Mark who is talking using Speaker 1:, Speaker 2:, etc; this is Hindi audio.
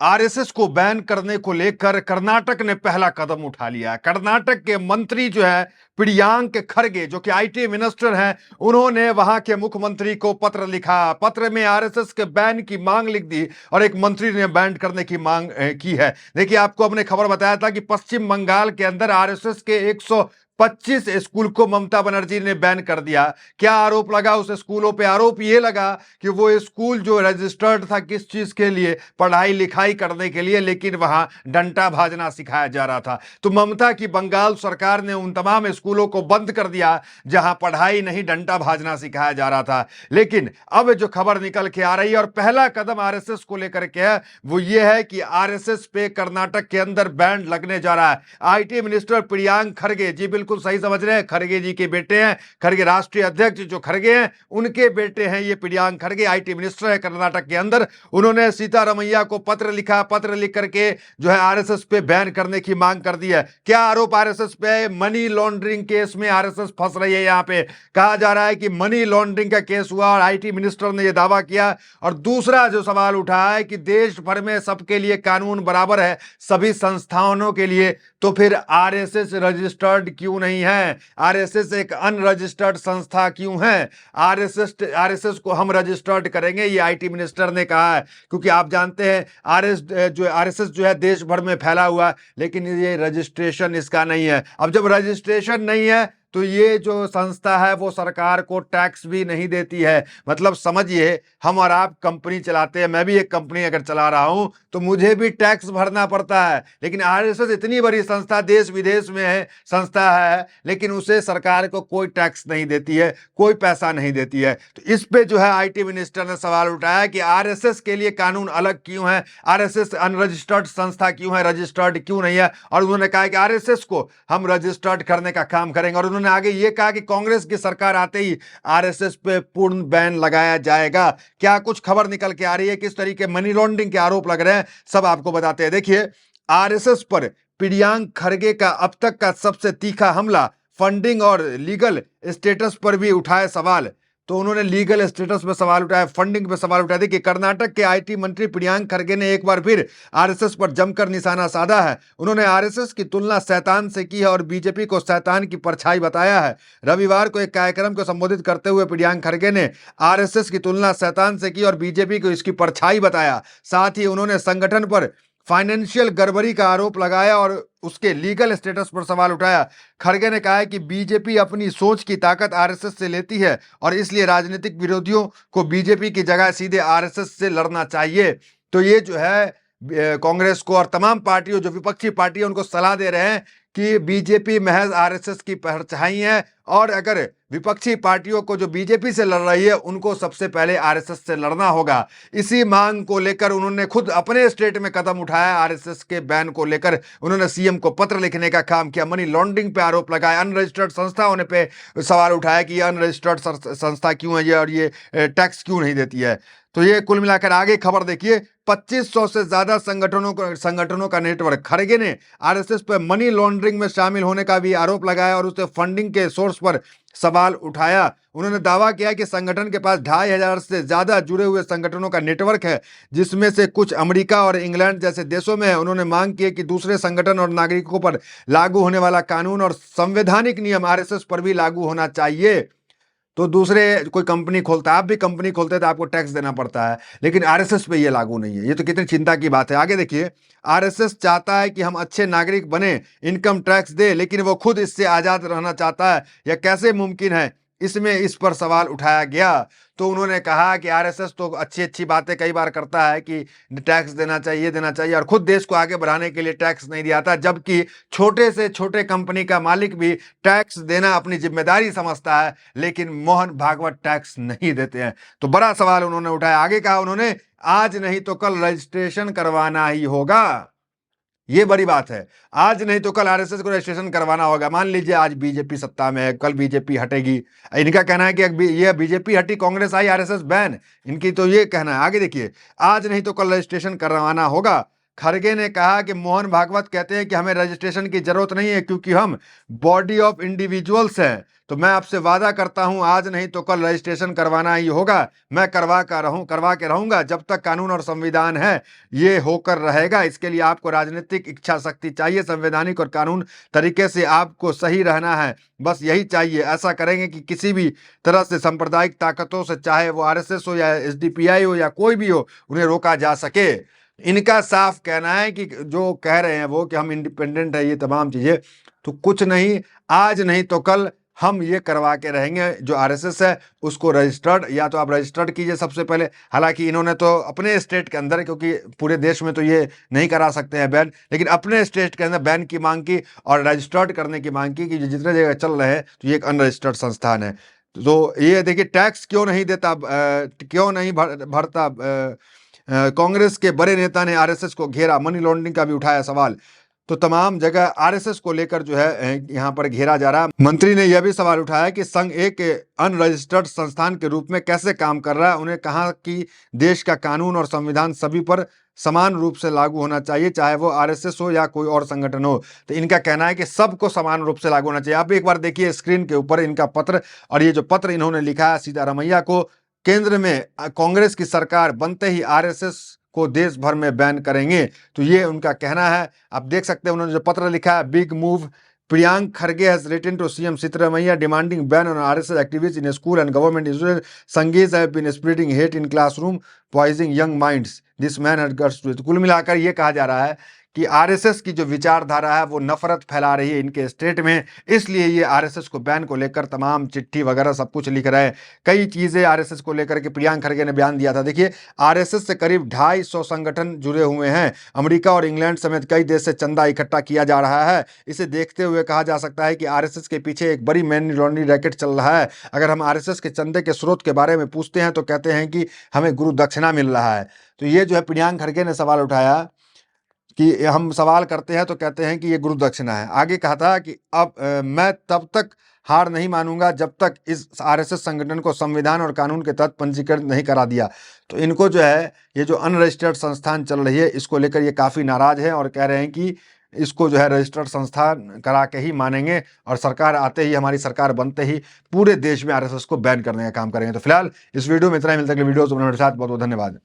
Speaker 1: आरएसएस को बैन करने को लेकर कर्नाटक ने पहला कदम उठा लिया है। कर्नाटक के मंत्री जो है प्रियांक खरगे, जो कि आईटी मिनिस्टर हैं, उन्होंने वहां के मुख्यमंत्री को पत्र लिखा। पत्र में आरएसएस के बैन की मांग लिख दी और एक मंत्री ने बैन करने की मांग की है। देखिए, आपको अपने खबर बताया था कि पश्चिम बंगाल के अंदर आरएसएस के 125 स्कूल को ममता बनर्जी ने बैन कर दिया। क्या आरोप लगा उस स्कूलों पे? आरोप ये लगा कि वो स्कूल जो रजिस्टर्ड था किस चीज के लिए, पढ़ाई लिखाई करने के लिए, लेकिन वहां डंडा भाजना सिखाया जा रहा था। तो ममता की बंगाल सरकार ने उन तमाम स्कूलों को बंद कर दिया जहां पढ़ाई नहीं, डंडा भाजना सिखाया जा रहा था। लेकिन अब जो खबर निकल के आ रही है और पहला कदम आरएसएस को लेकर के है, वो ये है कि आरएसएस पे कर्नाटक के अंदर बैन लगने जा रहा है। आईटी मिनिस्टर प्रियांक खरगे जी, बिल्कुल सही समझ रहे हैं, खरगे जी के बेटे हैं। खरगे राष्ट्रीय अध्यक्ष जो खरगे हैं, उनके बेटे हैं ये प्रियांक खरगे, आईटी मिनिस्टर है कर्नाटक के अंदर। उन्होंने सीतारमैया को पत्र लिखा। पत्र लिख करके जो है आरएसएस पे बैन करने की मांग कर दी है। क्या आरोप आरएसएस पे? मनी लॉन्ड्रिंग केस में आरएसएस फंस रही है। यहां पे कहा जा रहा है कि मनी लॉन्ड्रिंग का केस हुआ और आईटी मिनिस्टर ने यह दावा किया। और दूसरा जो सवाल उठा है कि देश भर में सबके लिए कानून बराबर है, सभी संस्थानों के लिए, तो फिर आरएसएस रजिस्टर्ड क्यों नहीं है? आरएसएस एक अनरजिस्टर्ड संस्था क्यों है? आरएसएस को हम रजिस्टर्ड करेंगे, ये आईटी मिनिस्टर ने कहा है। क्योंकि आप जानते हैं आरएसएस जो है देश भर में फैला हुआ, लेकिन ये रजिस्ट्रेशन इसका नहीं है। अब जब रजिस्ट्रेशन नहीं है तो ये जो संस्था है वो सरकार को टैक्स भी नहीं देती है। मतलब समझिए, हम और आप कंपनी चलाते हैं, मैं भी एक कंपनी अगर चला रहा हूं तो मुझे भी टैक्स भरना पड़ता है। लेकिन आरएसएस इतनी बड़ी संस्था, देश विदेश में है संस्था है, लेकिन उसे सरकार को कोई टैक्स नहीं देती है, कोई पैसा नहीं देती है। तो इस पे जो है आईटी मिनिस्टर ने सवाल उठाया कि आरएसएस के लिए कानून अलग क्यों है, आरएसएस अनरजिस्टर्ड संस्था क्यों है, रजिस्टर्ड क्यों नहीं है। और उन्होंने कहा कि आरएसएस को हम रजिस्टर्ड करने का काम करेंगे। और उन्होंने आगे ये कहा कि कांग्रेस की सरकार आते ही आरएसएस पे पूर्ण बैन लगाया जाएगा। क्या कुछ खबर निकल के आ रही है, किस तरीके मनी लॉन्ड्रिंग के आरोप लग रहे हैं, सब आपको बताते हैं। देखिए, आरएसएस पर प्रियांक खरगे का अब तक का सबसे तीखा हमला, फंडिंग और लीगल स्टेटस पर भी उठाए सवाल। तो उन्होंने लीगल स्टेटस पे सवाल उठाया, फंडिंग पे सवाल उठाया। देखिए, कर्नाटक के आईटी मंत्री प्रियांक खरगे ने एक बार फिर आरएसएस पर जमकर निशाना साधा है। उन्होंने आरएसएस की तुलना शैतान से की है और बीजेपी को शैतान की परछाई बताया है। रविवार को एक कार्यक्रम को संबोधित करते हुए प्रियांक खरगे ने आरएसएस की तुलना शैतान से की और बीजेपी को इसकी परछाई बताया। साथ ही उन्होंने संगठन पर फाइनेंशियल गड़बड़ी का आरोप लगाया और उसके लीगल स्टेटस पर सवाल उठाया। खरगे ने कहा है कि बीजेपी अपनी सोच की ताकत आरएसएस से लेती है और इसलिए राजनीतिक विरोधियों को बीजेपी की जगह सीधे आरएसएस से लड़ना चाहिए। तो ये जो है कांग्रेस को और तमाम पार्टियों, जो विपक्षी पार्टी है, उनको सलाह दे रहे हैं कि बीजेपी महज आरएसएस की परछाई है और अगर विपक्षी पार्टियों को जो बीजेपी से लड़ रही है उनको सबसे पहले आरएसएस से लड़ना होगा। इसी मांग को लेकर उन्होंने खुद अपने स्टेट में कदम उठाया। आरएसएस के बैन को लेकर उन्होंने सीएम को पत्र लिखने का काम किया, मनी लॉन्ड्रिंग पे आरोप लगाया, अनरजिस्टर्ड संस्था होने पे सवाल उठाया कि अनरजिस्टर्ड संस्था क्यों है ये और ये टैक्स क्यों नहीं देती है। तो ये कुल मिलाकर आगे खबर देखिए, 2500 से ज्यादा संगठनों का नेटवर्क। खरगे ने आरएसएस पर मनी लॉन्ड्रिंग में शामिल होने का भी आरोप लगाया और उसे फंडिंग के सोर्स पर सवाल उठाया। उन्होंने दावा किया कि संगठन के पास 2500 से ज्यादा जुड़े हुए संगठनों का नेटवर्क है, जिसमें से कुछ अमेरिका और इंग्लैंड जैसे देशों में है। उन्होंने मांग की कि दूसरे संगठन और नागरिकों पर लागू होने वाला कानून और संवैधानिक नियम आरएसएस पर भी लागू होना चाहिए। तो दूसरे कोई कंपनी खोलता है, आप भी कंपनी खोलते हैं तो आपको टैक्स देना पड़ता है, लेकिन आरएसएस पे ये लागू नहीं है। ये तो कितनी चिंता की बात है। आगे देखिए, आरएसएस चाहता है कि हम अच्छे नागरिक बने, इनकम टैक्स दे, लेकिन वो खुद इससे आजाद रहना चाहता है। यह कैसे मुमकिन है, इस पर सवाल उठाया गया। तो उन्होंने कहा कि आरएसएस तो अच्छी अच्छी बातें कई बार करता है कि टैक्स देना चाहिए और खुद देश को आगे बढ़ाने के लिए टैक्स नहीं दिया था, जबकि छोटे से छोटे कंपनी का मालिक भी टैक्स देना अपनी जिम्मेदारी समझता है, लेकिन मोहन भागवत टैक्स नहीं देते हैं। तो बड़ा सवाल उन्होंने उठाया। आगे कहा उन्होंने, आज नहीं तो कल रजिस्ट्रेशन करवाना ही होगा। ये बड़ी बात है, आज नहीं तो कल आरएसएस को रजिस्ट्रेशन करवाना होगा। मान लीजिए आज बीजेपी सत्ता में है, कल बीजेपी हटेगी, इनका कहना है कि ये बीजेपी हटी, कांग्रेस आई, आरएसएस बैन, इनकी तो ये कहना है। आगे देखिए, आज नहीं तो कल रजिस्ट्रेशन करवाना होगा। खरगे ने कहा कि मोहन भागवत कहते हैं कि हमें रजिस्ट्रेशन की जरूरत नहीं है क्योंकि हम बॉडी ऑफ इंडिविजुअल्स हैं। तो मैं आपसे वादा करता हूं आज नहीं तो कल रजिस्ट्रेशन करवाना ही होगा। मैं करवा के रहूंगा जब तक कानून और संविधान है, ये होकर रहेगा। इसके लिए आपको राजनीतिक इच्छा शक्ति चाहिए, संवैधानिक और कानून तरीके से आपको सही रहना है, बस यही चाहिए। ऐसा करेंगे कि किसी भी तरह से सांप्रदायिक ताकतों से, चाहे वो आरएसएस हो या एसडीपीआई हो या कोई भी हो, उन्हें रोका जा सके। इनका साफ कहना है कि जो कह रहे हैं वो कि हम इंडिपेंडेंट है, ये तमाम चीजें तो कुछ नहीं, आज नहीं तो कल हम ये करवा के रहेंगे। जो आरएसएस है उसको रजिस्टर्ड, या तो आप रजिस्टर्ड कीजिए सबसे पहले। हालांकि इन्होंने तो अपने स्टेट के अंदर, क्योंकि पूरे देश में तो ये नहीं करा सकते हैं बैन, लेकिन अपने स्टेट के अंदर बैन की मांग की और रजिस्टर्ड करने की मांग की कि जितने जगह चल रहे हैं तो ये एक अनरजिस्टर्ड संस्थान है। तो ये देखिए टैक्स क्यों नहीं देता, क्यों नहीं भरता। कांग्रेस के बड़े नेता ने आरएसएस को घेरा, मनी लॉन्ड्रिंग का भी उठाया सवाल। तो तमाम जगह आरएसएस को लेकर जो है यहाँ पर घेरा जा रहा है। मंत्री ने यह भी सवाल उठाया कि संघ एक अनरजिस्टर्ड संस्थान के रूप में कैसे काम कर रहा है। उन्हें कहा कि देश का कानून और संविधान सभी पर समान रूप से लागू होना चाहिए, चाहे वो आरएसएस हो या कोई और संगठन हो। तो इनका कहना है कि सबको समान रूप से लागू होना चाहिए। आप एक बार देखिए स्क्रीन के ऊपर इनका पत्र, और ये जो पत्र इन्होंने लिखा है सीतारमैया को, केंद्र में कांग्रेस की सरकार बनते ही आरएसएस को देश भर में बैन करेंगे। तो ये उनका कहना है। आप देख सकते हैं उन्होंने जो पत्र लिखा है, big move Priyank Kharge has written to CM Siddaramaiah demanding ban on RSS activities in school and government institution. Sanghis have been spreading hate in classroom, poisoning young minds, this man had guts to. कुल मिलाकर ये कहा जा रहा है कि आरएसएस की जो विचारधारा है वो नफरत फैला रही है इनके स्टेट में, इसलिए ये आरएसएस को बैन को लेकर तमाम चिट्ठी वगैरह सब कुछ लिख रहे हैं। कई चीजें आरएसएस को लेकर के प्रियांक खरगे ने बयान दिया था। देखिए आरएसएस से करीब 250 संगठन जुड़े हुए हैं। अमेरिका और इंग्लैंड समेत कई देश से चंदा इकट्ठा किया जा रहा है। इसे देखते हुए कहा जा सकता है कि आरएसएस के पीछे एक बड़ी मनी लॉन्ड्रिंग रैकेट चल रहा है। अगर हम आरएसएस के चंदे के स्रोत के बारे में पूछते हैं तो कहते हैं कि हमें गुरु दक्षिणा मिल रहा है। तो ये जो है प्रियांक खरगे ने सवाल उठाया कि हम सवाल करते हैं तो कहते हैं कि ये गुरु दक्षिणा है। आगे कहा था कि अब मैं तब तक हार नहीं मानूंगा जब तक इस आरएसएस संगठन को संविधान और कानून के तहत पंजीकृत नहीं करा दिया। तो इनको जो है ये जो अनरजिस्टर्ड संस्थान चल रही है इसको लेकर ये काफ़ी नाराज है और कह रहे हैं कि इसको जो है रजिस्टर्ड संस्थान करा के ही मानेंगे, और सरकार आते ही, हमारी सरकार बनते ही पूरे देश में आरएसएस को बैन करने का काम करेंगे। तो फिलहाल इस वीडियो में इतना ही। मिलता है अगले वीडियो में मेरे साथ। बहुत बहुत धन्यवाद।